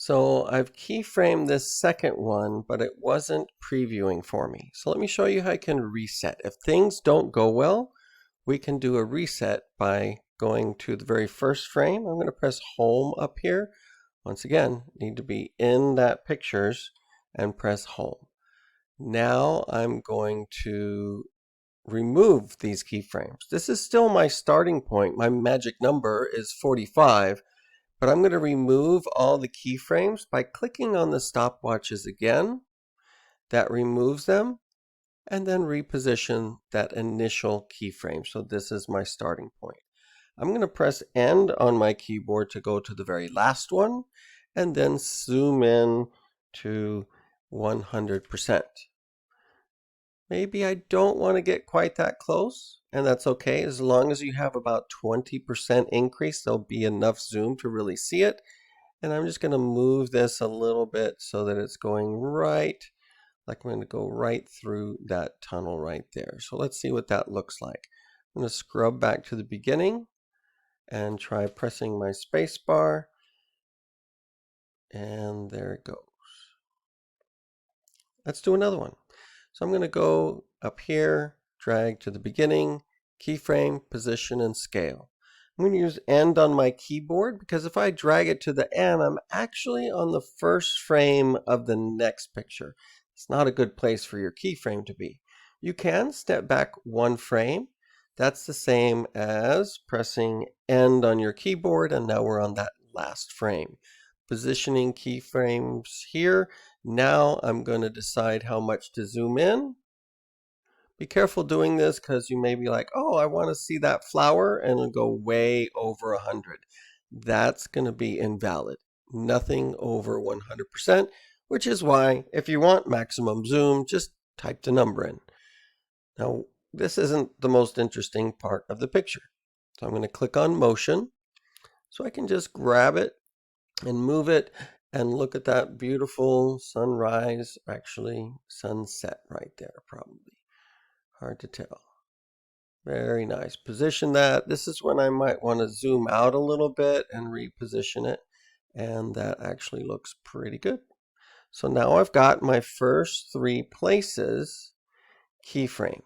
So I've keyframed this second one, but it wasn't previewing for me. So let me show you how I can reset. If things don't go well, we can do a reset by going to the very first frame. I'm going to press home up here. Once again, need to be in that pictures and press home. Now I'm going to remove these keyframes. This is still my starting point. My magic number is 45. But I'm going to remove all the keyframes by clicking on the stopwatches again. That removes them, and then reposition that initial keyframe. So this is my starting point. I'm going to press End on my keyboard to go to the very last one, and then zoom in to 100%. Maybe I don't want to get quite that close, and that's okay. As long as you have about 20% increase, there'll be enough zoom to really see it. And I'm just going to move this a little bit so that it's going right, like I'm going to go right through that tunnel right there. So let's see what that looks like. I'm going to scrub back to the beginning and try pressing my space bar. And there it goes. Let's do another one. So I'm going to go up here, drag to the beginning, keyframe, position, and scale. I'm going to use End on my keyboard because if I drag it to the end, I'm actually on the first frame of the next picture. It's not a good place for your keyframe to be. You can step back one frame. That's the same as pressing End on your keyboard, and now we're on that last frame. Positioning keyframes here. Now I'm going to decide how much to zoom in. Be careful doing this because you may be like, oh, I want to see that flower, and it'll go way over 100. That's going to be invalid. Nothing over 100%, which is why if you want maximum zoom, just type the number in. Now, this isn't the most interesting part of the picture. So I'm going to click on motion so I can just grab it and move it and look at that beautiful sunrise, actually sunset right there probably. Hard to tell. Very nice. Position that. This is when I might want to zoom out a little bit and reposition it. And that actually looks pretty good. So now I've got my first 3 places keyframed.